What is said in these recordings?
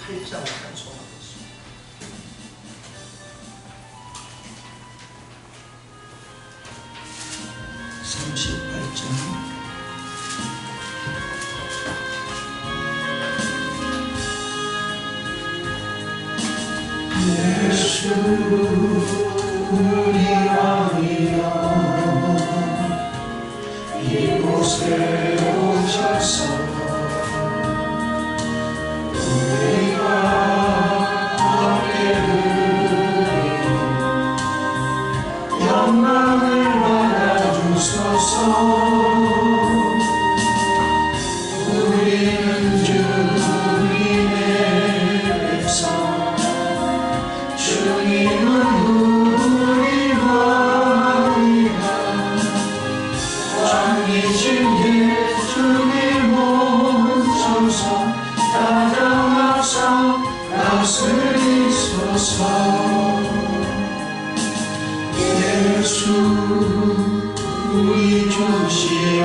8장을 찬송하겠습니다. 38장 예수 우리 왕이여 이곳에 오셔서 우리가 함께 드리니 영광을 받아주소서. 우리는 주님의 백성, 주님은 우리 왕이라. 왕이신 예수님 오셔서 다정하사 다스리소서. 예수 우리 주시여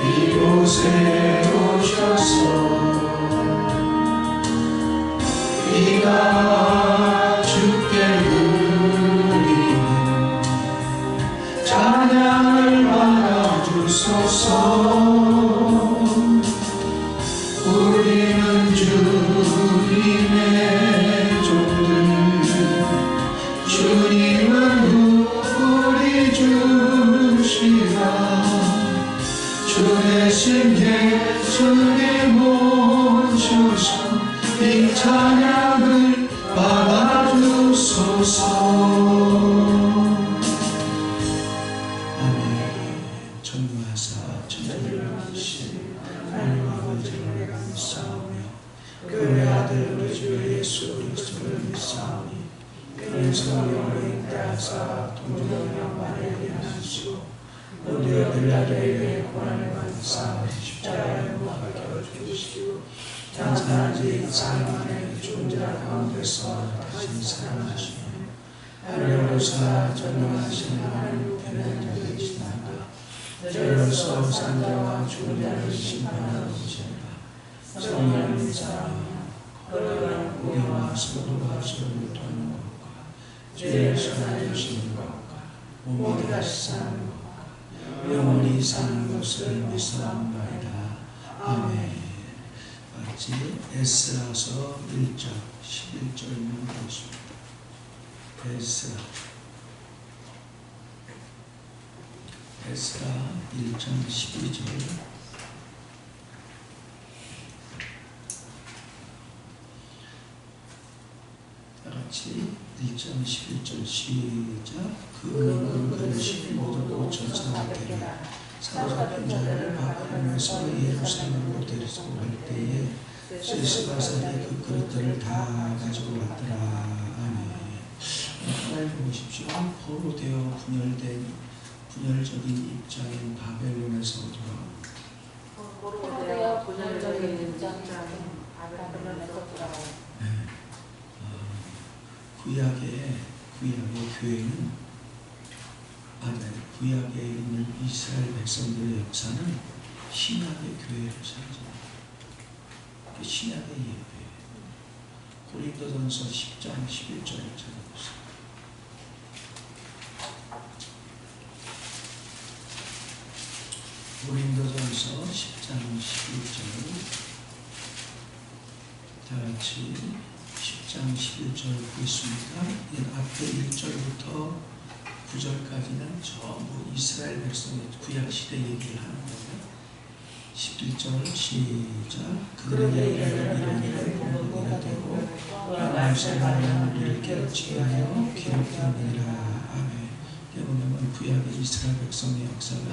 이곳에 오셔서 우리가 주께 드리는 찬양을 받아주소서. 우리는 주님의 종들, 주님은 우리 주시라. 주 대신 예수님 오셔서 이 찬양을 받아주소서. 아멘. 전무하사 천지를 만드신 하나님 아버지를 감사하며 그의 아들 우리 주 예수 그리스도를 믿사오니 그는 성령을 인도하사 동정녀 마리아에게 나시고 우리의 나라에 고난을 받으사 십자가에 못 박혀 죽으시고 장사한 지 4일 만에 죽은 자 가운데서 다시 살아나시며 하늘로서 전능하신 하나님 편에 계시나이다. 저로서 산 자와 죽은 자를 심판하러 오시리라. 성령을 믿사오니 거룩한 공의와 소도와 소를 돕는 것과 죄를 사하주시는 것과 몸이 다시 사는 것과 영원히 사는 것을 믿사옵나이다. 아멘. 같이 에스라서 1장 11절만 보겠습니다. 에스라 1장 12절. 다같이 1장 11절 시작. 그는 그릇이 모두 고쳐서 되리라. 사로잡힌 자를 바벨론에서 예루살렘으로 데리고 갈 때에 스바살이 그 그릇들을 다 가지고 왔더라. 아멘. 하나님 보십시오. 포로되어 분열적인 입장인 바벨론에서 돌아옵니다. 포로되어 분열적인 입장인 바벨론에서 돌아옵니다. 네. 구약의 교회는 구약에 있는 이스라엘 백성들의 역사는 신약의 교회를 상징합니다. 신약의 예배예요. 고린도전서 10장 11절을 찾아보세요. 고린도전서 10장 11절. 다같이 10장 11절 보겠습니다. 앞에 1절부터 9절까지는 전부 이스라엘 백성의 구약시대 얘기를 하는 거예요. 11절 시작. 그들에게 이르기를 본보기가 되고 말씀하는 우리를 깨우치게 하여 기록되느니라. 아멘. 여러분, 구약의 이스라엘 백성의 역사가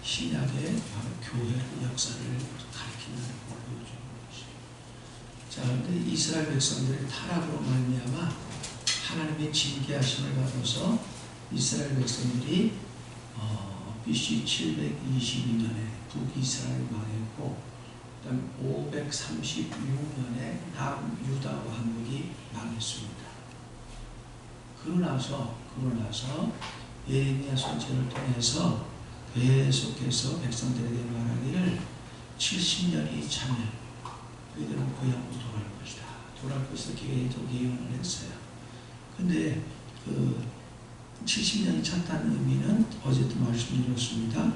신약의 교회 역사를 가리키는 보여주는 것이에요. 자, 근데 이스라엘 백성들의 타락으로 말미암아 하나님의 징계하심을 받아서 이스라엘 백성들이 BC 722년에 북이스라엘 망했고, 그다음 536년에 남유다 왕국이 망했습니다. 그러고 나서 예레미야 선지자를 통해서 계속해서 백성들에게 말하기를 70년이 차면 그들은 고향으로 돌아갈 것이다. 돌아갈 것이다. 계속 예언을 했어요. 근데 그 70년이 찼다는 의미는 어제도 말씀드렸습니다.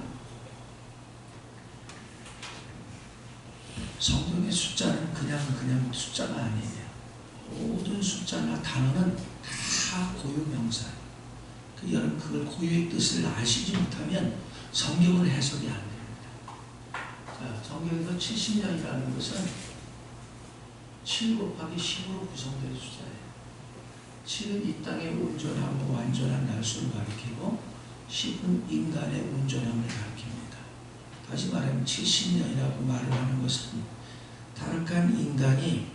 성경의 숫자는 그냥 숫자가 아니에요. 모든 숫자나 단어는 다 고유명사예요. 여러분 그걸 고유의 뜻을 아시지 못하면 성경을 해석이 안 됩니다. 자, 성경에서 70년이라는 것은 7 곱하기 10으로 구성된 숫자예요. 7은 이 땅의 온전하고 완전한 날수를 가리키고 10은 인간의 온전함을 가리킵니다. 다시 말하면 70년이라고 말을 하는 것은 타락한 인간이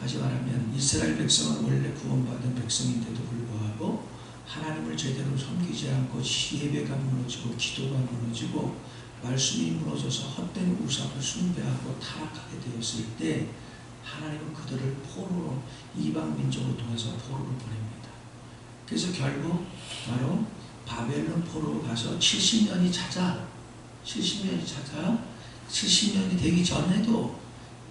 다시 말하면 이스라엘 백성은 원래 구원받은 백성인데도 불구하고 하나님을 제대로 섬기지 않고 예배가 무너지고 기도가 무너지고 말씀이 무너져서 헛된 우상을 숭배하고 타락하게 되었을 때 하나님은 그들을 포로로 이방 민족을 통해서 포로로 보냅니다. 그래서 결국 바로 바벨론 포로로 가서 70년이 찾아 70년이 되기 전에도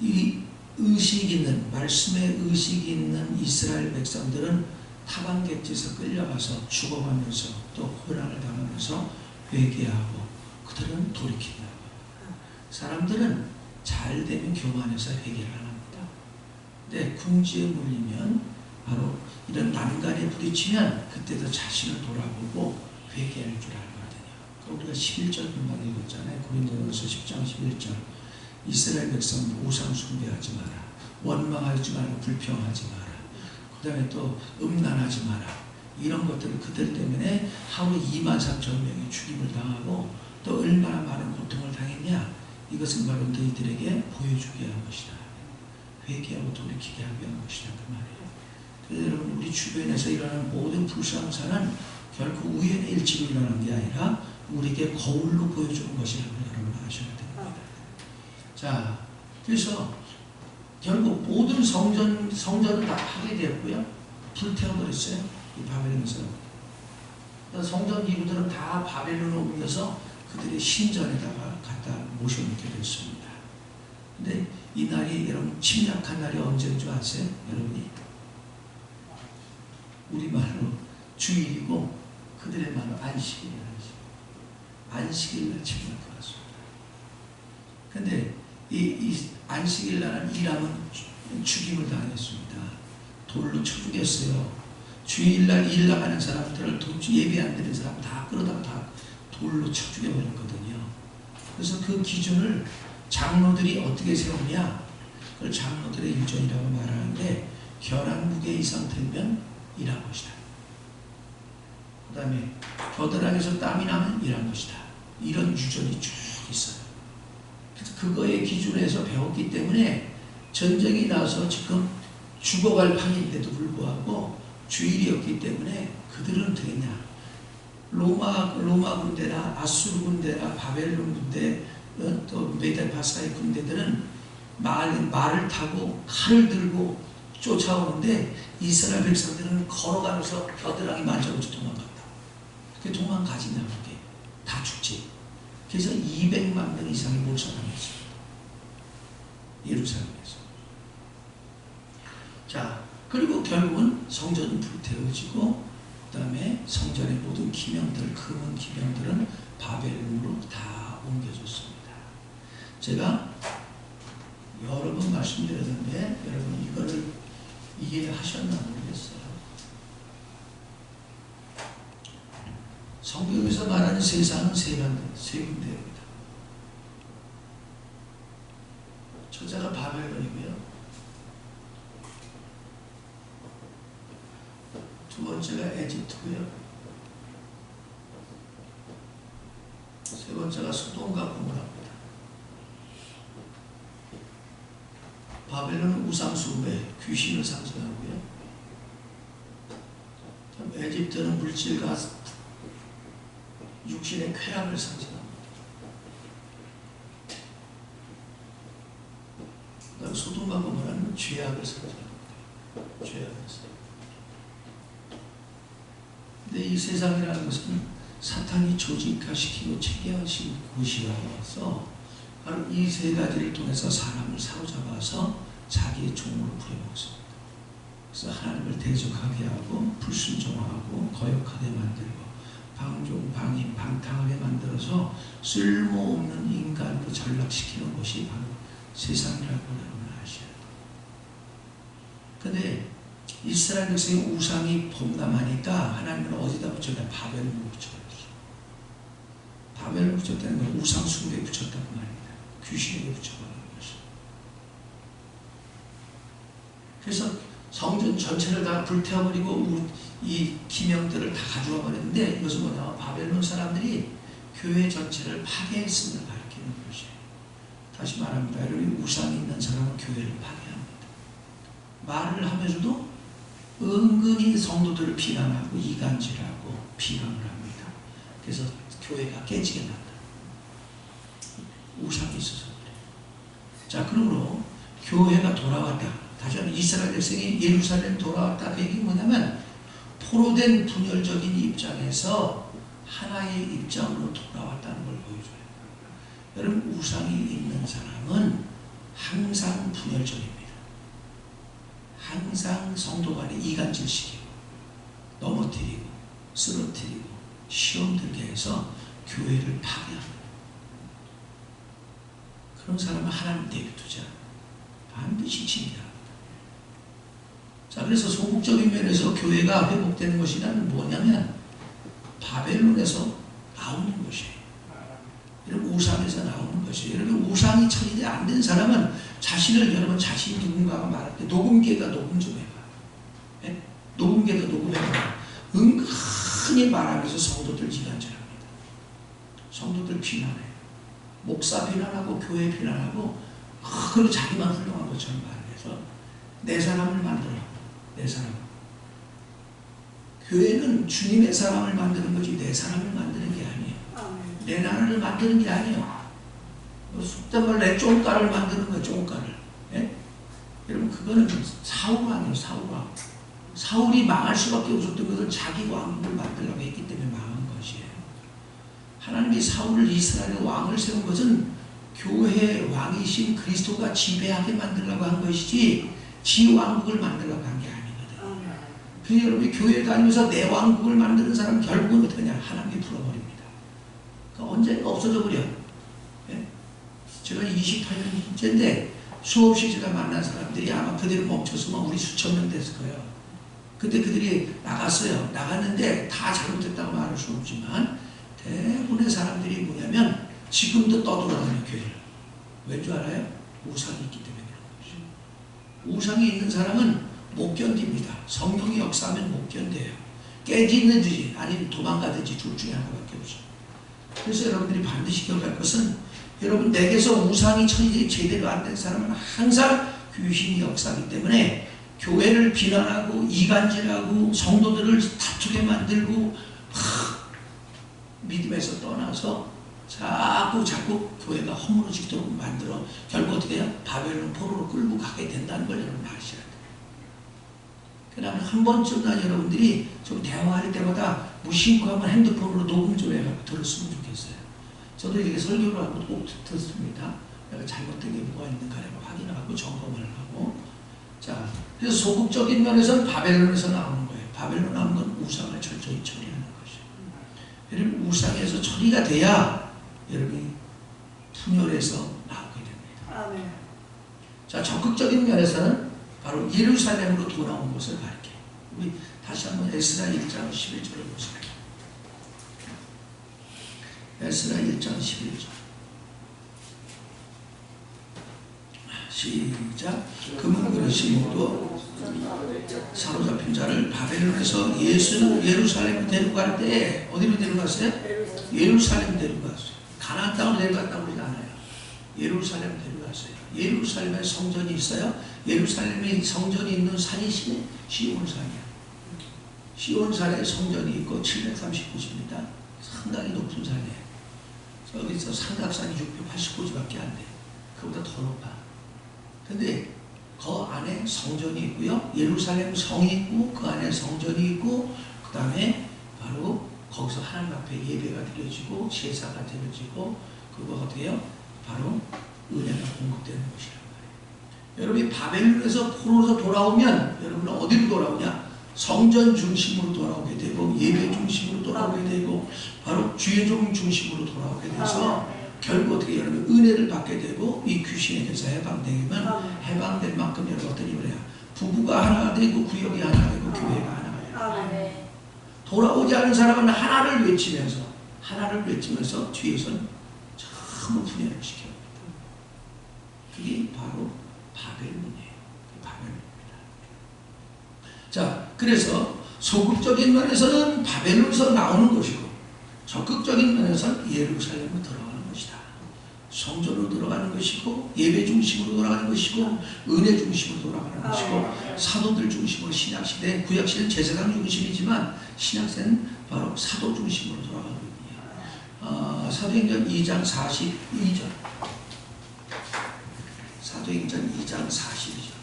이 의식 있는 말씀의 의식이 있는 이스라엘 백성들은 타방객지에서 끌려가서 죽어가면서 또 고난을 당하면서 회개하고 그들은 돌이킨다. 사람들은 잘 되면 교만해서 회개를 안 합니다. 근데 궁지에 물리면 바로 이런 난간에 부딪히면 그때도 자신을 돌아보고 회개할 줄 알거든요. 우리가 11절 금방 읽었잖아요. 고린도전서 10장 11절. 이스라엘 백성들 우상 숭배하지 마라. 원망하지 말고 불평하지 마라. 그 다음에 또 음란하지 마라. 이런 것들을 그들 때문에 하루 23,000명이 죽임을 당하고 또 얼마나 많은 고통을 당했냐. 이것은 바로 너희들에게 보여주게 한 것이다. 회개하고 돌이키게 하게 한 것이다. 그 말이에요. 그래서 여러분 우리 주변에서 일어나는 모든 불상사는 결코 우연의 일치로 일어나는 게 아니라 우리에게 거울로 보여주는 것이라고 여러분 아셔야 됩니다. 자, 그래서 결국 모든 성전은 다 파괴되었고요. 불태워버렸어요. 이 바벨론에서. 성전 기구들은 다 바벨론으로 옮겨서 그들의 신전에다가 갖다 모셔놓게 됐습니다. 근데 이 날이 여러분 침략한 날이 언제인 줄 아세요? 여러분이 우리말로 주일이고 그들의 말로 안식일이라는 안식일날 침략해왔습니다. 근데 이 안식일날은 일하면 죽임을 당했습니다. 돌로 쳐 죽였어요. 주일날 일 나가는 사람들을 예배 안 드리는 사람 다 끌어다가 다 돌로 쳐 죽여버렸거든요. 그래서 그 기준을 장로들이 어떻게 세우냐? 그걸 장로들의 유전이라고 말하는데 결한 무게 이상 들면 일한 것이다. 그 다음에 겨드랑이에서 땀이 나면 일한 것이다. 이런 유전이 쭉 있어요. 그래서 그거의 기준에서 배웠기 때문에 전쟁이 나서 지금 죽어갈 판인데도 불구하고 주일이었기 때문에 그들은 어떻게 했냐? 로마 군대나 아수르 군대나 바벨론 군대 또 메데파사의 군대들은 말을 타고 칼을 들고 쫓아오는데 이스라엘 백성들은 걸어가면서 겨드랑이 만져보지 도망갔다. 그게 도망가지냐 그게 다 죽지. 그래서 200만 명 이상이 몰살당했습니다. 예루살렘에서. 자, 그리고 결국은 성전은 불태워지고 그 다음에 성전의 모든 기명들, 금은 기명들은 바벨론으로 다 옮겨졌습니다. 제가 여러 번 말씀드렸는데 여러분 이거를 이해하셨나 모르겠어요. 성경에서 말하는 세상은 세 군데입니다. 첫째가 바벨론이고요. 두 번째가 에집트고요. 세 번째가 소돔과 고모라입니다. 바벨론은 우상숭배, 귀신을 상징하고요. 에집트는 물질과 육신의 쾌락을 상징합니다. 그다음 소돔과 고모라는 죄악을 상징합니다. 죄악을 상징합니다. 근데 이 세상이라는 것은 사탄이 조직화시키고 체계화시킨 곳이라서 바로 이 세 가지를 통해서 사람을 사로잡아서 자기의 종으로 부려먹습니다. 그래서 하나님을 대적하게 하고 불순종하고 거역하게 만들고 방종, 방임, 방탕하게 만들어서 쓸모없는 인간으로 전락시키는 것이 바로 세상이라고 여러분 아셔야 돼요. 근데 이스라엘 백성의 우상이 범람하니까 하나님은 어디다 붙였냐? 바벨론을 붙여버렸어요. 바벨론을 붙였다는 건 우상 숭배에 붙였다고 말입니다. 귀신에게 붙여버리는 것이죠. 그래서 성전 전체를 다 불태워버리고 이 기명들을 다 가져와 버렸는데 이것은 뭐냐? 바벨론 사람들이 교회 전체를 파괴했음을 가리키는 것이에요. 다시 말합니다. 여러분, 우상이 있는 사람은 교회를 파괴합니다. 말을 하면서도 은근히 성도들을 비난하고 이간질하고 비방을 합니다. 그래서 교회가 깨지게 만다. 우상이 있어서 그래요. 자, 그러므로 교회가 돌아왔다. 다시 한번 이스라엘 백성이 예루살렘 돌아왔다. 그 얘기는 뭐냐면 포로된 분열적인 입장에서 하나의 입장으로 돌아왔다는 걸 보여줘요. 여러분, 우상이 있는 사람은 항상 분열적입니다. 항상 성도 간에 이간질시키고 넘어뜨리고 쓰러뜨리고 시험 들게 해서 교회를 파괴합니다. 그런 사람은 하나님 내비두지 않아요. 반드시 징계합니다. 자, 그래서 소극적인 면에서 교회가 회복되는 것이란 뭐냐면 바벨론에서 나오는 것이에요. 여러분, 우상에서 나오는 것이에요. 여러분, 우상이 처리되지 안 된 사람은 여러분 자신이 누군가가 말할 때 녹음기에다 녹음 좀 해봐. 네? 녹음기에다 녹음해봐. 은근히 말하면서 성도들 이간질합니다. 성도들 비난해요. 목사 비난하고 교회 비난하고 그리고 자기만 훌륭한 것처럼 말해서 내 사람을 만들어. 내 사람. 교회는 주님의 사람을 만드는 거지 내 사람을 만드는 게 아니에요. 내 나라를 만드는 게 아니에요. 속된 말 내 쫑가를 만드는 거예요. 쫑가를. 예? 여러분, 그거는 사울 아니에요. 사울왕. 사울이 망할 수밖에 없었던 것은 자기 왕국을 만들려고 했기 때문에 망한 것이에요. 하나님이 사울을 이스라엘의 왕을 세운 것은 교회의 왕이신 그리스도가 지배하게 만들려고 한 것이지 지 왕국을 만들려고 한 게 아니거든요. 그래서 여러분이 교회 다니면서 내 왕국을 만드는 사람은 결국은 어떻게 하냐? 하나님이 풀어버립니다. 그러니까 언젠가 없어져 버려. 예? 제가 28년째인데 수없이 제가 만난 사람들이 아마 그대로 멈췄으면 우리 수천 명 됐을 거예요. 근데 그들이 나갔어요. 나갔는데 다 잘못됐다고 말할 수 없지만 대부분의 사람들이 뭐냐면 지금도 떠돌아다니는 교회를. 왠 줄 알아요? 우상이 있기 때문에 그런 것이죠. 우상이 있는 사람은 못 견딥니다. 성령이 역사하면 못 견뎌요. 깨지든지 아니면 도망가든지 둘 중에 하나밖에 없어요. 그래서 여러분들이 반드시 기억할 것은 여러분 댁에서 우상이 처리 제대로 안 된 사람은 항상 귀신이 역사하기 때문에 교회를 비난하고 이간질하고 성도들을 다투게 만들고 믿음에서 떠나서 자꾸 교회가 허물어지도록 만들어 결국 어떻게 해요? 바벨론 포로로 끌고 가게 된다는 걸 여러분 아셔야 돼요. 그다음에 한 번쯤만 여러분들이 좀 대화할 때마다 무심코 한번 핸드폰으로 녹음 좀 해서 들었으면 좋겠어요. 저도 이렇게 설교를 하고 꼭 듣습니다. 내가 잘못된 게 뭐가 있는가 확인하고 점검을 하고. 자, 그래서 소극적인 면에서는 바벨론에서 나오는 거예요. 바벨론 나오는 건 우상을 철저히 처리하는 것이에요. 여러분, 우상에서 처리가 돼야 여러분이 분열에서 나오게 됩니다. 아멘. 자, 적극적인 면에서는 바로 예루살렘으로 돌아온 것을 가리켜요. 우리 다시 한번 에스라 1장 11절을 보세요. 에스라 1장 11절. 시작. 금은 그릇이 모두 사로잡힌 자를 바벨론에서 예루살렘으로 데려갈 때 어디로 데려갔어요? 예루살렘 데려갔어요. 가나안 땅으로 데려갔다고 그러지 않아요. 예루살렘 데려갔어요. 예루살렘에 성전이 있어요. 예루살렘에 성전이 있는 산이 시온산이야. 시온산에 성전이 있고 739지입니다. 상당히 높은 산이에요. 저기서 삼각산이 689지밖에 안 돼요. 그보다 더 높아. 근데 그 안에 성전이 있고요. 예루살렘 성이 있고 그 안에 성전이 있고 그 다음에 바로 거기서 하나님 앞에 예배가 드려지고 제사가 드려지고 그거 어떻게 해요? 바로 은혜가 공급되는 곳이란 말이에요. 여러분이 바벨론에서 포로에서 돌아오면 여러분은 어디로 돌아오냐? 성전 중심으로 돌아오게 되고 예배 중심으로 돌아오게 되고 바로 주의 종 중심으로 돌아오게 돼서 결국 어떻게 여러분 은혜를 받게 되고 이 귀신에게서 해방되면 해방될 만큼 여러분 어떤 힘을 해요? 부부가 하나가 되고 구역이 하나가 되고 교회가 하나가 돼요. 돌아오지 않은 사람은 하나를 외치면서 뒤에서는 전부 분열을 시켜요. 그게 바로 바벨론이에요. 바벨론입니다. 자, 그래서 소극적인 면에서는 바벨론에서 나오는 것이고 적극적인 면에서는 예루살렘으로 들어가는 것이다. 성전으로 들어가는 것이고 예배 중심으로 돌아가는 것이고 은혜 중심으로 돌아가는 것이고 사도들 중심으로 신약시대 구약시대는 제사장 중심이지만 신약시대는 바로 사도 중심으로 돌아가는 거예요. 사도행전 2장 42절 사도행전 2장 42절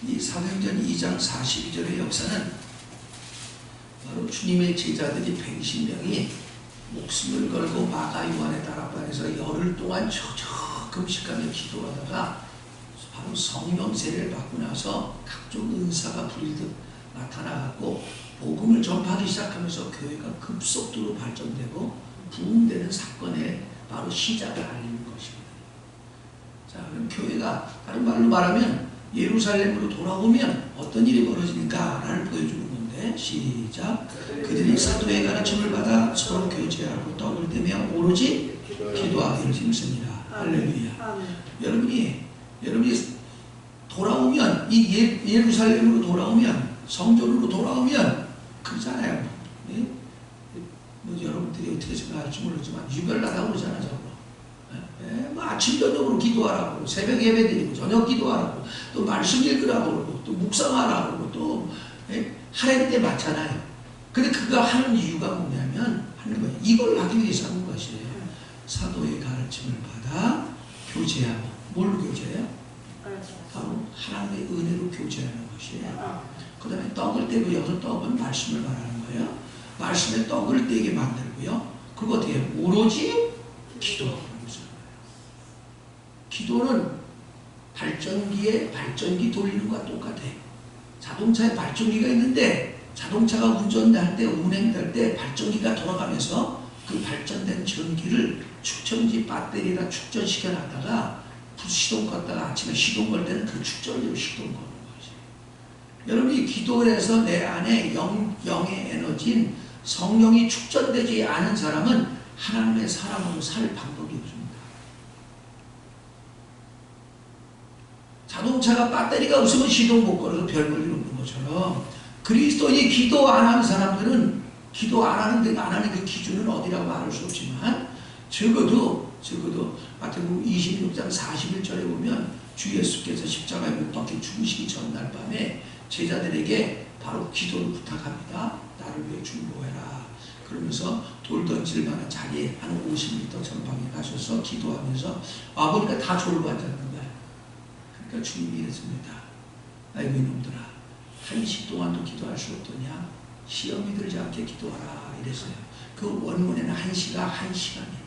이 사도행전 2장 42절의 역사는 바로 주님의 제자들이 120명이 목숨을 걸고 마가 요한의 다락방에서 열흘 동안 저저 금식하며 기도하다가 바로 성령 세례를 받고 나서 각종 은사가 불일듯 나타나갖고 복음을 전파하기 시작하면서 교회가 급속도로 발전되고 부흥되는 사건의 바로 시작을 알리는 것입니다. 자, 그럼 교회가 다른 말로 말하면 예루살렘으로 돌아오면 어떤 일이 벌어지는가를 보여주는 건데 시작. 그들이 사도의 가르침을 받아 서로 교제하고 떡을 떼며 오로지 기도하기를 힘씁니다. 할렐루야. 여러분이 돌아오면 이 예루살렘으로 돌아오면 성전으로 돌아오면 그러잖아요. 예? 뭐 여러분들이 어떻게 생각할지 모르지만 유별나다고 그러잖아요. 저거. 뭐 아침 저녁으로 기도하라고 새벽 예배 드리고 저녁 기도하라고 또 말씀 읽으라고 그러고 또 묵상하라고 그러고 또 하나님 때 맞잖아요. 근데 그거 하는 이유가 뭐냐면 하는 거예요. 이걸 하기 위해서 하는 것이에요. 사도의 가르침을 받아 교제하고 뭘 교제해요? 바로 하나님의 은혜로 교제하는 것이에요. 그 다음에 떡을 떼고 여기서 떡은 말씀을 말하는 거예요. 말씀에 떡을 떼게 만들고요. 그리고 어떻게 해요? 오로지 기도하는 거예요. 기도는 발전기에 발전기 돌리는 것과 똑같아. 자동차에 발전기가 있는데 자동차가 운전할 때 운행할 때 발전기가 돌아가면서 그 발전된 전기를 축전지 배터리에다 축전시켜 놨다가 시동 껐다가 아침에 시동 걸 때는 그 축전기로 시동 거는 거지. 여러분이 기도해서 내 안에 영의 에너지인 성령이 축전되지 않은 사람은 하나님의 사람으로 살 방법이 없습니다. 자동차가 배터리가 없으면 시동 못 걸어서 별 볼일 없는 것처럼 그리스도인이 기도 안 하는 사람들은 기도 안 하는 그 기준은 어디라고 말할 수 없지만 적어도 마태복음 26장 41절에 보면 주 예수께서 십자가에 못 박혀 죽으시기 전날 밤에 제자들에게 바로 기도를 부탁합니다. 나를 위해 중보해라. 그러면서 돌 던질 만한 자리에 한 50m 전방에 가셔서 기도하면서 와보니까 다 졸고 앉았는 거야. 그러니까 주님이 이랬습니다. 아이고 이놈들아 1시 동안도 기도할 수 없더냐? 시험이 들지 않게 기도하라 이랬어요. 그 원문에는 1시가 1시간이에요.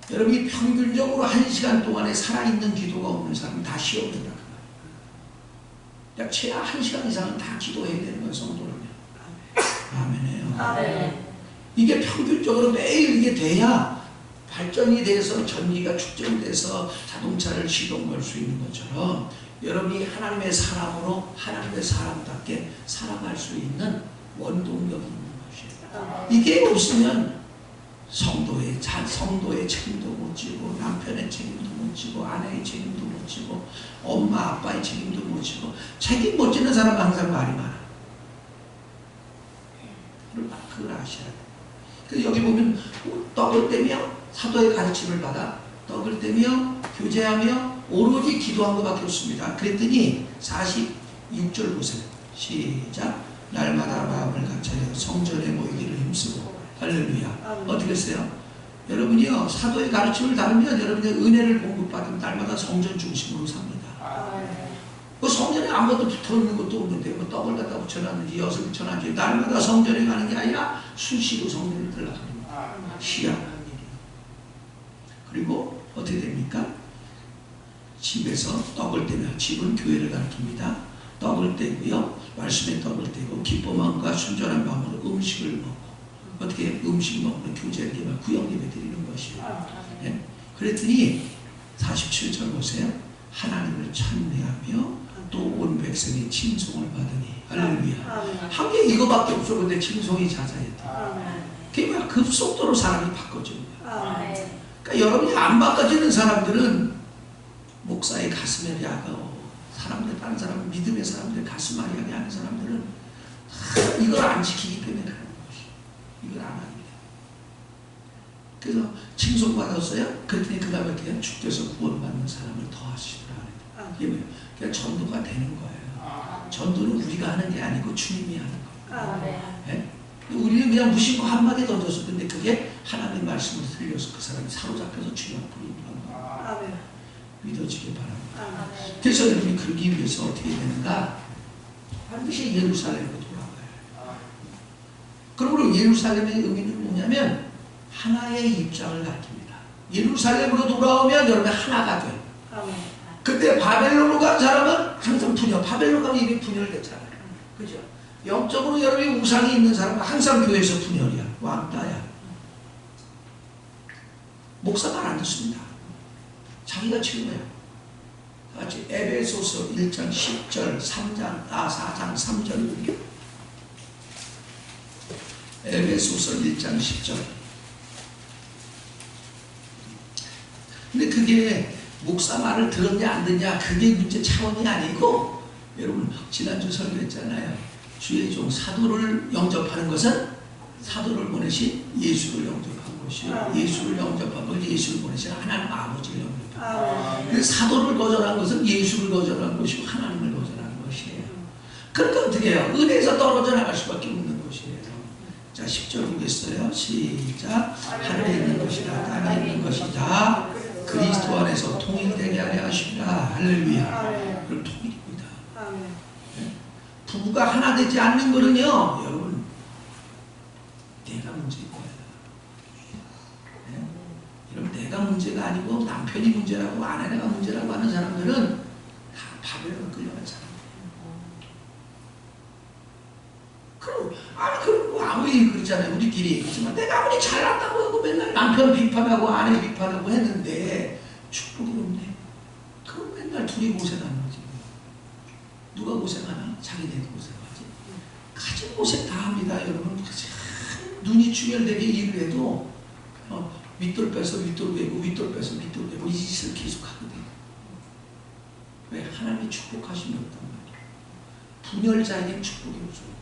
여러분이 평균적으로 1시간 동안에 살아있는 기도가 없는 사람은 다 시험이 된다. 그러니까 최하 1시간 이상은 다 기도해야 되는 건 성도라면. 아멘이에요. 아멘. 이게 평균적으로 매일 이게 돼야 발전이 돼서 전기가 축전돼서 자동차를 시동 걸 수 있는 것처럼 여러분이 하나님의 사람으로 하나님의 사람답게 살아갈 수 있는 원동력이 있는 것이에요. 이게 없으면 성도의 책임도 못 지고 남편의 책임도 못 지고 아내의 책임도 못 지고 엄마 아빠의 책임도 못 지고 책임 못 지는 사람은 항상 말이 많아. 그걸 아셔야 돼요. 그래서 여기 보면 떡을 떼며 사도의 가르침을 받아 떡을 떼며 교제하며 오로지 기도한 것밖에 없습니다. 그랬더니 46절 보세요. 시작. 날마다 마음을 감찰하여 성전에 모이기를 힘쓰고 할렐루야. 어떻게 했어요? 여러분이요 사도의 가르침을 다루면 여러분의 은혜를 공급받으면 날마다 성전 중심으로 삽니다. 그 성전에 아무것도 붙어있는 것도 없는데 뭐 떡을 갖다 붙여놨는지 엿을 붙여놨는지 날마다 성전에 가는 게 아니라 수시로 성전을 들락합니다. 희한한 일이에요. 그리고 어떻게 됩니까? 집에서 떡을 떼며, 집은 교회를 가리킵니다. 떡을 떼고요, 말씀의 떡을 떼고 기쁜 마음과 순전한 마음으로 음식을 먹고, 어떻게 음식 먹는 교제를 구역 예배 드리는 것이에요. 네? 그랬더니 47절 보세요. 하나님을 찬미하며 또 온 백성이 칭송을 받으니 할렐루야. 한 게 이거밖에 없어. 근데 칭송이 자자했다. 그게 막 급속도로 사람이 바꿔집니다. 그러니까 여러분이 안 바꿔지는 사람들은 목사의 가슴에 약하고 사람들, 다른 사람, 믿음의 사람들, 가슴 아리하게 하는 사람들은 다 이걸 안 지키기 때문에 그러는 것이. 이걸 안 합니다. 그래서 칭송받았어요. 그랬더니 그 다음에 그냥 주께서 구원받는 사람을 더 하시더라. 이게 뭐예요? 그냥 전도가 되는 거예요. 전도는 우리가 하는 게 아니고 주님이 하는 거예요. 네? 우리는 그냥 무심코 한마디 던졌을 텐데 그게 하나님의 말씀을 들려서 그 사람이 사로잡혀서 주님 앞으로 인도하는 거예요. 믿어지길 바랍니다. 그래서 여러분이 그러기 위해서 어떻게 되는가? 반드시 예루살렘으로 돌아가요. 그러므로 예루살렘의 의미는 뭐냐면 하나의 입장을 가르칩니다. 예루살렘으로 돌아오면 여러분 하나가 돼요. 그때 바벨론으로 간 사람은 항상 분열, 바벨론 가면 이미 분열됐잖아요. 그죠? 영적으로 여러분이 우상이 있는 사람은 항상 교회에서 분열이야. 왕따야. 목사 말 안 듣습니다. 자기가 최고야. 같이 에베소서 1장 10절 4장 3절 에베소서 1장 10절. 근데 그게 목사 말을 들었냐 안 듣냐 그게 문제 차원이 아니고, 여러분 지난주 설교했잖아요. 주의 종 사도를 영접하는 것은 사도를 보내신 예수를 영접한 것이요, 예수를 영접한 것은 예수를 보내신 하나님 아버지를 영접한 것이요. 사도를 거절한 것은 예수를 거절한 것이고 하나님을 거절한 것이에요. 그러니까 어떻게 해요? 은혜에서 떨어져 나갈 수밖에 없는 것이에요. 자, 10절 보겠어요. 시작. 하늘에 있는 것이라 땅에 있는 것이다 그리스도 안에서 통일되게 하려 하시라. 할렐루야. 그럼 통일입니다. 네? 부부가 하나 되지 않는 거는요, 여러분, 내가 문제인 거예요. 네? 여러분, 내가 문제가 아니고 남편이 문제라고 아내가 문제라고 하는 사람들은 다 바벨론에 끌려간 사람이에요. 그럼 뭐 아무리 그러잖아요. 우리끼리 얘기지만 내가 아무리 잘났다고 하고 맨날 남편 비판하고 아내 비판하고 했는데 축복이 없네. 그럼 맨날 둘이 고생하는 거지. 누가 고생하나? 자기네도 고생하지. 가진 고생 다 합니다. 여러분. 눈이 충혈되게 일을 해도 밑돌 빼서 밑돌 빼고 밑돌 빼서 밑돌 빼고 이 짓을 계속 하거든요. 왜? 하나님이 축복하심이 없단 말이에요. 분열자에게는 축복이 없어요.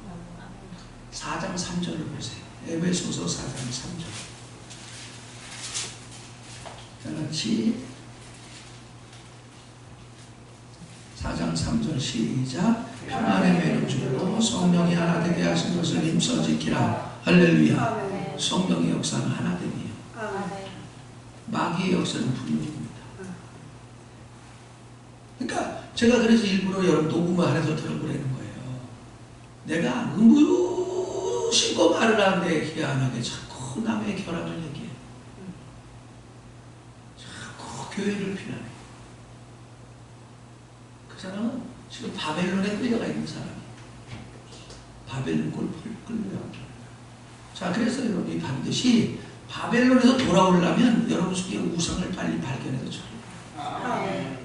4장 3절을 보세요. 에베소서 4장 3절. 다 같이 4장 3절 시작. 평안의 매는 줄로 성령이 하나 되게 하신 것을 힘써 지키라. 할렐루야. 성령의 역사는 하나됨이에요. 마귀의 역사는 분열입니다. 그러니까 제가 그래서 일부러 여러분 녹음을 안에서 들어보라는 거예요. 내가 무심코 말을 하는데 희한하게 자꾸 남의 결함을 얘기해. 자꾸 교회를 비난해. 그 사람은 지금 바벨론에 끌려가 있는 사람이에요. 바벨론 꼴 끌려가. 자, 그래서 여러분이 반드시 바벨론에서 돌아오려면 여러분 속에 우상을 빨리 발견해서 처리해요.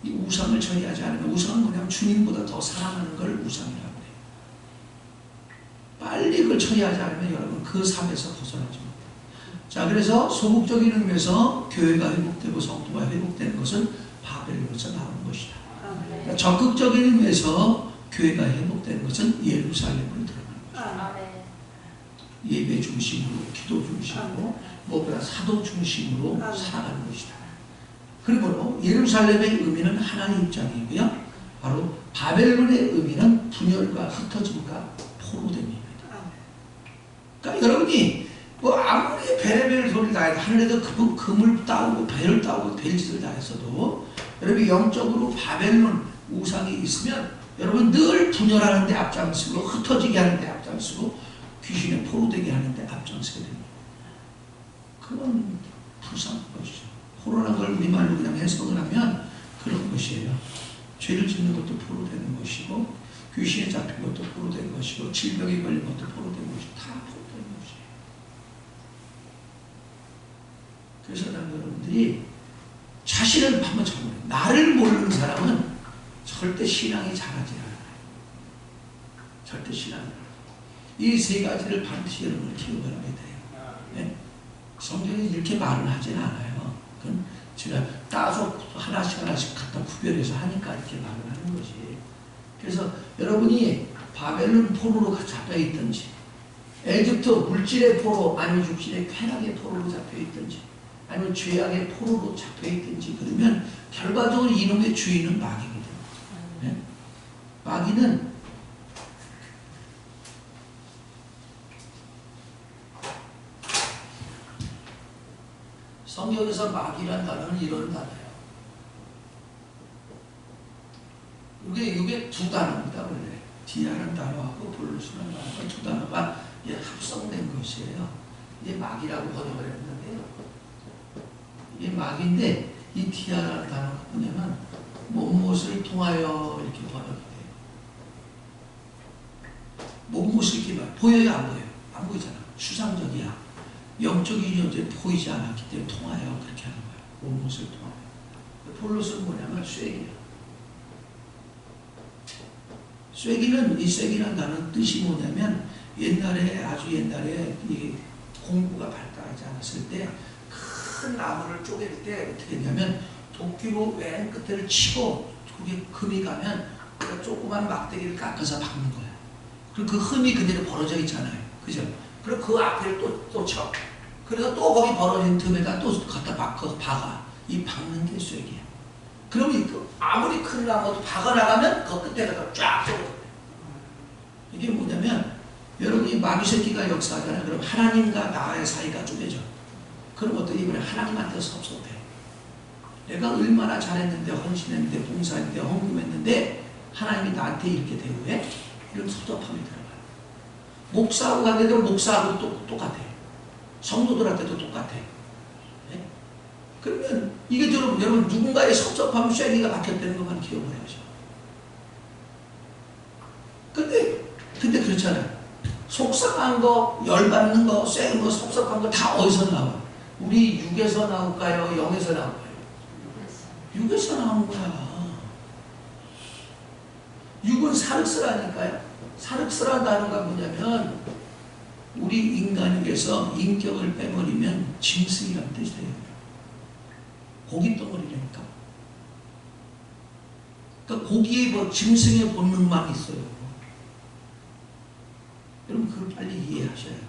이 우상을 처리하지 않으면, 우상은 뭐냐면 주님보다 더 사랑하는 걸 우상이라고 해요. 빨리 그걸 처리하지 않으면 여러분 그 삶에서 벗어나지 못해요. 자, 그래서 소극적인 의미에서 교회가 회복되고 성도가 회복되는 것은 바벨론에서 나오는 것이다. 그러니까 적극적인 의미에서 교회가 회복되는 것은 예루살렘으로 들어가는 것이다. 예배 중심으로, 기도 중심으로, 무엇보다 사도 중심으로 살아가는 것이다. 그러므로 예루살렘의 의미는 하나의 입장이고요, 바로 바벨론의 의미는 분열과 흩어짐과 포로됨입니다. 그러니까 여러분이 뭐 아무리 베레벨 소리를 다 해도 하늘에서 금을 따오고 배를 따오고 별짓을 다 했어도 여러분이 영적으로 바벨론, 우상이 있으면 여러분 늘 분열하는 데 앞장서고 흩어지게 하는 데 앞장서고 귀신에 포로되게 하는 데 앞장서게 됩니다. 그건 불쌍한 것이죠. 포로란 걸 우리말로 그냥 해석을 하면 그런 것이에요. 죄를 짓는 것도 포로되는 것이고 귀신에 잡힌 것도 포로된 것이고 질병에 걸린 것도 포로된 것이고 다 포로된 것이에요. 그래서 난 여러분들이 자신을 한번 적어요. 나를 모르는 사람은 절대 신앙이 자라지 않아요. 절대 신앙이 않아요. 이 세 가지를 반드시 여러분을 기억을 하게 돼요. 네? 성경이 이렇게 말을 하진 않아요. 그건 제가 따서 하나씩 갖다 구별해서 하니까 이렇게 말을 하는 거지. 그래서 여러분이 바벨론 포로로 잡혀있든지 에집트 물질의 포로 아니면 육신의 쾌락의 포로로 잡혀있든지 아니면 죄악의 포로로 잡혀있든지 그러면 결과적으로 이놈의 주인은 마귀거든요. 네? 마귀는 성경에서 마귀란 단어는 이런 단어예요. 이게 두 단어입니다. 원래 디아라는 단어하고 볼루스라는 단어가 두 단어가 합성된 것이에요. 이게 마귀라고 번역을 했는데요. 이게 마귀인데 이 디아라는 단어가 뭐냐면 무엇을 통하여 이렇게 번역이 돼요. 무엇을 이렇게 보여요, 안 보여요? 안 보이잖아. 추상적이야. 영적인 존재 보이지 않았기 때문에 통하여 그렇게 하는 거예요. 무엇을 통하여. 볼루스는 뭐냐면 쐐기예요. 쐐기는 이 쐐기라는 단어 뜻이 뭐냐면 옛날에 아주 옛날에 이 공구가 발달하지 않았을 때 큰 나무를 쪼갤 때 어떻게 했냐면 도끼로 맨 끝을 치고 그게 금이 가면 그 조그만 막대기를 깎아서 박는 거예요. 그리고 그 흠이 그대로 벌어져 있잖아요. 그죠? 그리고 그 앞에를 또 쳐. 그래서 또 거기 벌어진 틈에다 또 갖다 박아. 이 박는 게 쐐기야. 그러면 아무리 큰 나무도 박아나가면 그 끝에다가 쫙 쏘거든요. 이게 뭐냐면 여러분이 마귀 새끼가 역사하잖아요. 그럼 하나님과 나의 사이가 쪼개져. 그럼 어떻게 보면 하나님한테 섭섭해. 내가 얼마나 잘했는데 헌신했는데 봉사했는데 헌금했는데 하나님이 나한테 이렇게 대우해? 이런 섭섭함이 들어가요. 목사하고 관계되면 목사하고도 똑같아요. 성도들한테도 똑같아요. 네? 그러면 이게 여러분 누군가의 섭섭함 쐐기가 박혔다는 것만 기억을 해야죠. 근데 그렇잖아요. 속상한 거, 열받는 거, 쎄는 거, 섭섭한 거 다 어디서 나와? 우리 육에서 나올까요? 영에서 나올까요? 육에서 나오는 거야. 육은 사륵스라니까요. 사륵스라는 단어가 뭐냐면 우리 인간에게서 인격을 빼버리면 짐승이라는 뜻이에요. 고깃덩어리라니까. 그러니까 고기에 뭐 짐승의 본능만 있어요. 여러분 그걸 빨리 이해하셔야 돼요.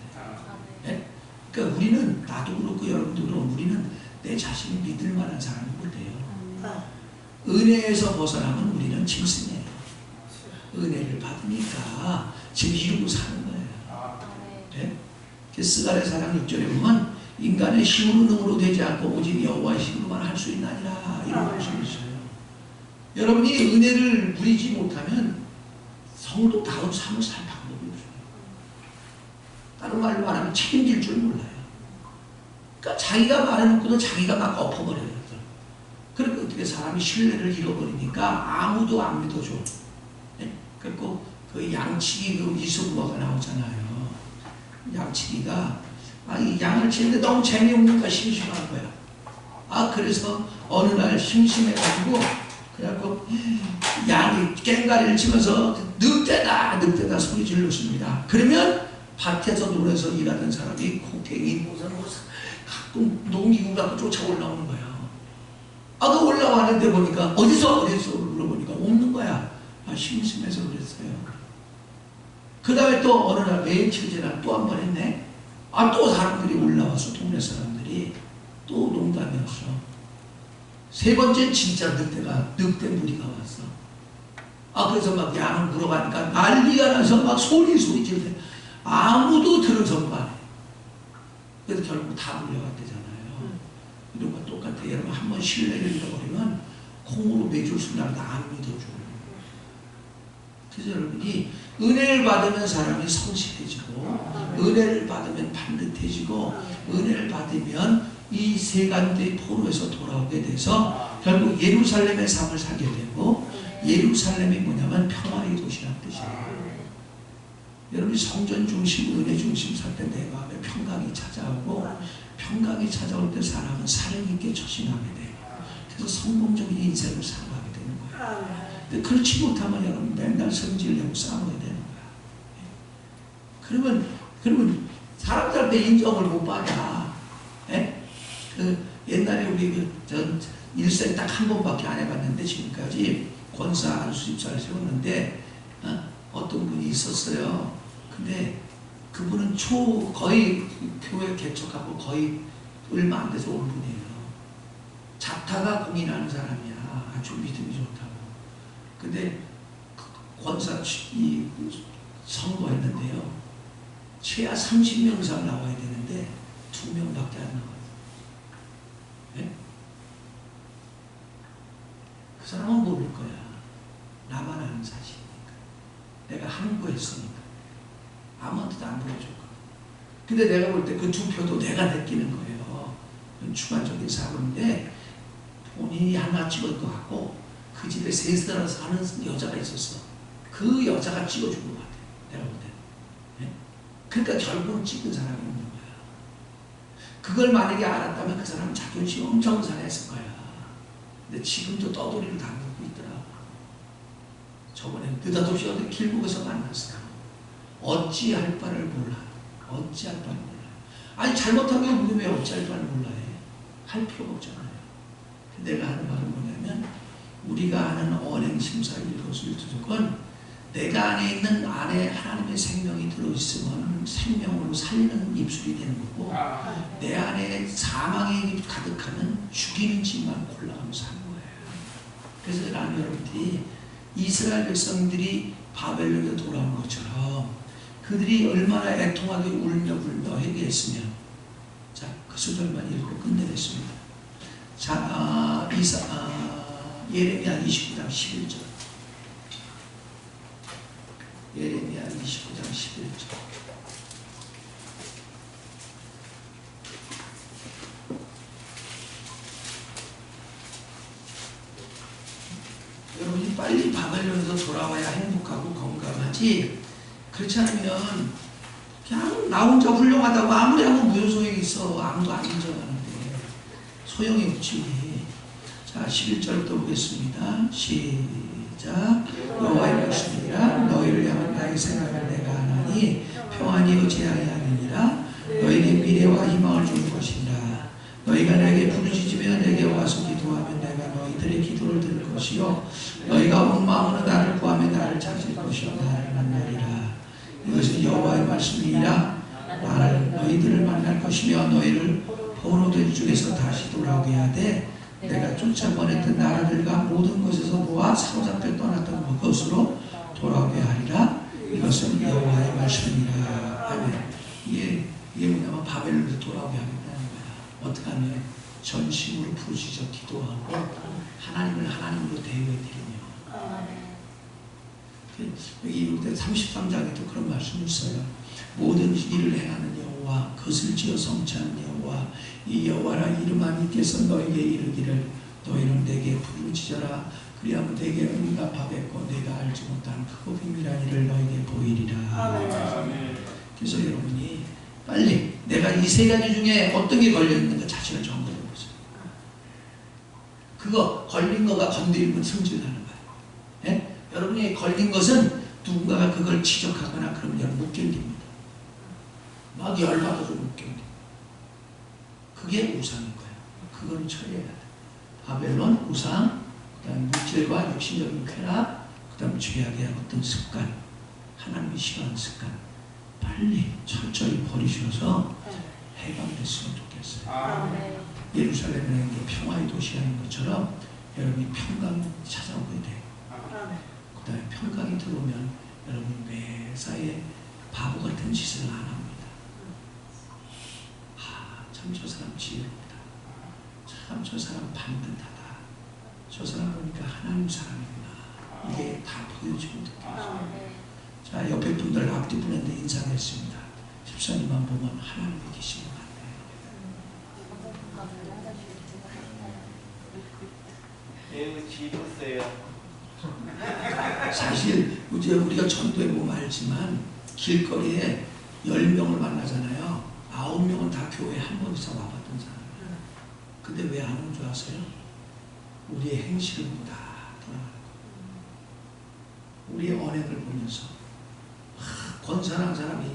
네? 그러니까 우리는 나도 그렇고 여러분도 그렇고 우리는 내 자신이 믿을 만한 사람이 못 돼요. 은혜에서 벗어나면 우리는 짐승이에요. 은혜를 받으니까 지금 이루고 사는 거예요. 네? 스가랴 4장 6절에 보면 인간의 힘으로 능으로 되지 않고 오직 여호와의 힘으로만 할 수 있나니라 이런 것이 있어요. 여러분이 은혜를 누리지 못하면 성도다운 삶을 살 방법이 없어요. 다른 말로 말하면 책임질 줄 몰라요. 그러니까 자기가 말해놓고도 자기가 막 엎어버려요. 그러니까 어떻게 사람이 신뢰를 잃어버리니까 아무도 안 믿어줘. 네? 그리고 그 양치기 그 이소부가 나오잖아요. 양치기가 이 양을 치는데 너무 재미없으니까 심심한 거야. 그래서 어느 날 심심해가지고 그래갖고 양이 꽹가리를 치면서 늑대다 소리 질렀습니다. 그러면 밭에서 놀아서 일하던 사람이 곡괭이 무슨 가끔 농기구 갖고 쫓아 올라오는 거야. 그 올라왔는데 보니까 어디서 물어보니까 없는 거야. 심심해서 그랬어요. 그 다음에 또 어느 날 매일 치즈날 또 한 번 했네. 또 사람들이 올라와서 동네 사람들이 또 농담이었어. 세 번째 진짜 늑대 무리가 왔어. 그래서 막 양을 물어가니까 난리가 나서 막 소리 지르대. 아무도 들어서는 거 아니에요. 그래서 결국 다 물려갔대잖아요. 이런 거 똑같아. 여러분 한번 신뢰를 잃어버리면 콩으로 매줄 순간도 안 믿어줘요. 그래서 여러분이 은혜를 받으면 사람이 성실해지고 은혜를 받으면 반듯해지고 은혜를 받으면 이 세 가지의 포로에서 돌아오게 돼서 결국 예루살렘의 삶을 살게 되고 예루살렘이 뭐냐면 평화의 도시라는 뜻이에요. 여러분이 성전 중심, 은혜 중심 살 때 내 마음에 평강이 찾아오고 평강이 찾아올 때 사람은 사령 있게 처신하게 돼요. 그래서 성공적인 인생을 살아가게 되는 거예요. 근데 그렇지 못하면 여러분 맨날 성질내고 싸워야 되는 거야. 그러면 사람들한테 인정을 못 받아. 예? 옛날에 우리 전 일생 딱 한 번밖에 안 해봤는데 지금까지 권사 안수집사를 세웠는데 어떤 분이 있었어요. 근데 그분은 거의 교회 개척하고 거의 얼마 안 돼서 온 분이에요. 자타가 공인하는 사람이야. 아주 믿음이 좋다고. 근데 권사 선거했는데요. 최하 30명 이상 나와야 되는데 2명밖에 안 나와요. 네? 그 사람은 모를 거야. 나만 아는 사실이니까. 내가 항구했으니까. 아무한테도 안 보여줄 거야. 근데 내가 볼 때 그 2표도 내가 느끼는 거예요. 그건 주관적인 사고인데 본인이 하나 찍을 것 같고 그 집에 셋이서 사는 여자가 있었어. 그 여자가 찍어준 것 같아. 내가 볼 때. 네? 그러니까 결국은 찍은 사람이 있는 거야. 그걸 만약에 알았다면 그 사람은 자존심 엄청 상했을 거야. 근데 지금도 떠돌이를 다니고 있더라. 저번에 느닷없이 어디 길목에서 만났어. 어찌할 바를 몰라. 어찌할 바를 몰라. 아니 잘못하면 우리 왜 어찌할 바를 몰라 해. 할 필요가 없잖아요. 내가 하는 말은 뭐냐면 우리가 하는 언행심사 일거수일투족은 내가 안에 있는 안에 하나님의 생명이 들어있으면 생명으로 살리는 입술이 되는 거고 내 안에 사망이 가득하면 죽이는 짓만 골라가면서 하는 거예요. 그래서 나는 여러분들이 이스라엘 백성들이 바벨론에 돌아온 것처럼 그들이 얼마나 애통하게 울며 불며 회개했으면 자, 그 소절만 읽고 끝내겠습니다. 자, 예레미야 29장 11절. 예레미야 29장 11절. 여러분이 빨리 바벨론에서 돌아와야 행복하고 건강하지. 그렇지 않으면 그냥 나 혼자 훌륭하다고 아무리 하면 무슨 소용이 있어. 아무도 안 인정하는데 소용이 없지. 자, 11절 또 보겠습니다. 시작. 여호와의 말씀이라 너희를 향한 나의 생각을 내가 하나니 평안이요 재앙이 아니니라. 너에게 미래와 희망을 줄 것이라. 너희가 내게 부르짖으며 내게 와서 기도하면 내가 너희들의 기도를 들을 것이요 너희가 온 마음으로 나를 구하며 나를 찾을 것이요 나를 만나리라. 이것은 여호와의 말씀이라. 나를 너희들을 만날 것이며 너희를 포로된 중에서 다시 돌아오게 하되 내가 쫓아보냈던 나라들과 모든 것에서 모아 사로잡혀 떠났던 그것으로 돌아오게 하리라. 이것은 여호와의 말씀이라. 아멘. 이게 뭐냐면 바벨론에서 돌아오게 하겠다는 거야. 어떻게 하면 전심으로 부르짖어 기도하고 하나님을 하나님으로 대우해드리며. 여기 33장에도 그런 말씀이 있어요. 모든 일을 행하는 여호와, 것을 지어 성취하는 여호와, 이 여호와라 이름한 이께서 너에게 이르기를 너희는 내게 부르짖어라. 그리하면 내게 응답하겠고 내가 알지 못한 크고 비밀한 일을 너에게 보이리라. 아멘. 그래서 여러분이 빨리 내가 이 세 가지 중에 어떤 게 걸려있는가 자신을 점검해 보세요. 그거 걸린 거가 건드리면 승진하는 거예요. 예? 여러분이 걸린 것은 누군가가 그걸 지적하거나 그러면 여러분 못 견딥니다. 막 열받아서 못 견뎌. 그게 우상인 거예요. 그걸 처리해야 돼. 바벨론, 우상, 그 다음에 물질과 육신적인 쾌락, 그 다음에 죄악의 어떤 습관, 하나님이 싫어하는 습관, 빨리 철저히 버리셔서 해방됐으면 좋겠어요. 예루살렘은 평화의 도시라는 것처럼 여러분이 평강이 찾아오게 돼요. 그 다음에 평강이 들어오면 여러분 매사에 바보 같은 짓을 안 합니다. 참 저 사람 지혜롭다. 참 저 사람 반듯하다. 저 사람 보니까 하나님 사람이구나. 이게 다 보여지고 느껴져요. 자, 옆에 분들 앞뒤 분한테 인사하겠습니다. 집사님만 보면 하나님이 계신 것 같아요. 매우 지루세요. 사실 이제 우리가 전도해 보면 알지만 길거리에 10명을 만나잖아요. 9명은 다 교회 한 번 이상 와봤던 사람이에요. 근데 왜 안 온 줄 아세요? 우리의 행실을 보다 우리의 언행을 보면서 권사란 사람이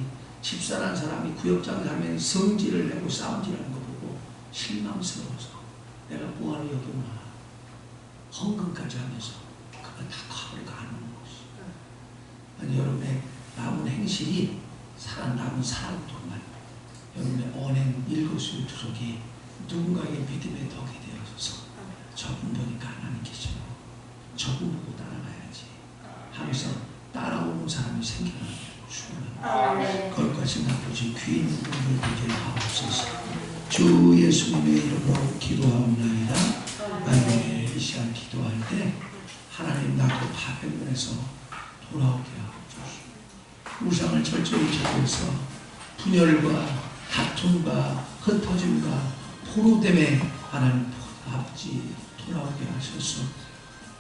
집사란 사람이 구역장 사람이 성질을 내고 싸움질하는 거 보고 실망스러워서 내가 뭐하러 여기 오나 헌금까지 하면서 그걸 다 커버리고 안 오는 것이. 아니, 여러분의 남은 행실이 남은 사랑동안 여러분의 언행 일거수일투족이 누군가의 믿음의 덕이 되어서 저분 보니까 하나님 계시고 저분 보고 따라가야지 하면서 따라오는 사람이 생겨나는 주는 거기까지 아버지 귀 있는 분들 되게 하옵소서. 주 예수님의 이름으로 기도하옵나이다. 만약에 이 시간 기도할 때 하나님 나도 파편에서 돌아오게 하옵소서. 우상을 철저히 제거해서 분열과 다툼과 흩어짐과 포로 때문에 하나님 아버지 돌아오게 하셔서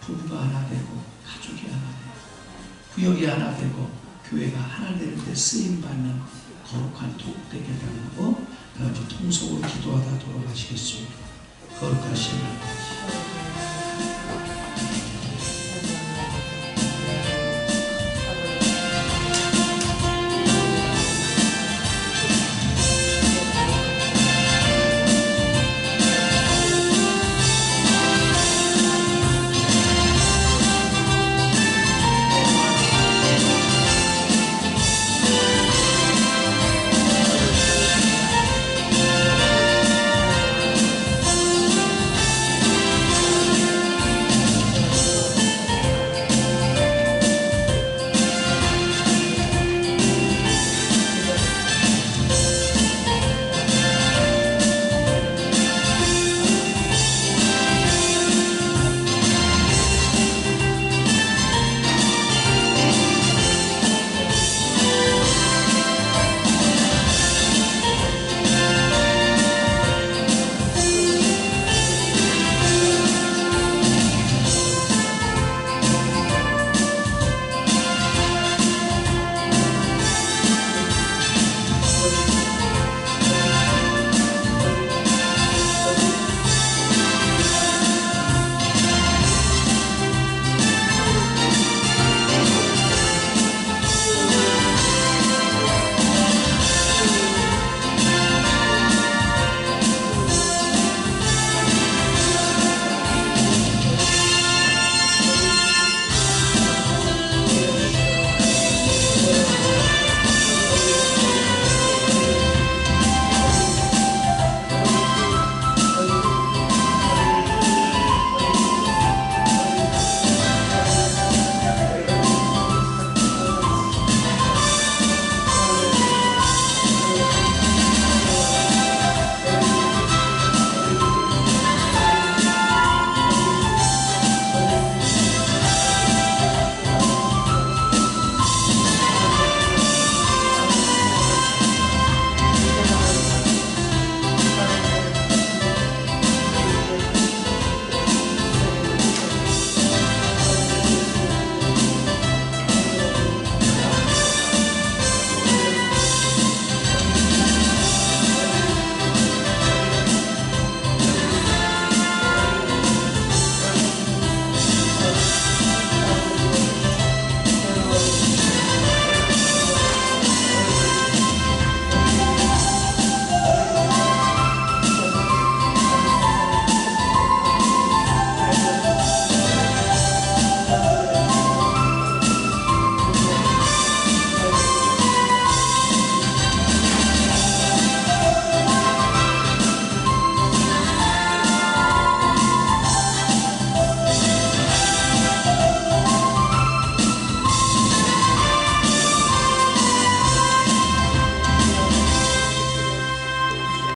부부가 하나 되고 가족이 하나 되고 구역이 하나 되고 교회가 하나 되는데 쓰임받는 거룩한 도구 되게 달라고 다 같이 통속으로 기도하다 돌아가시겠습니다. 거룩하신 하나님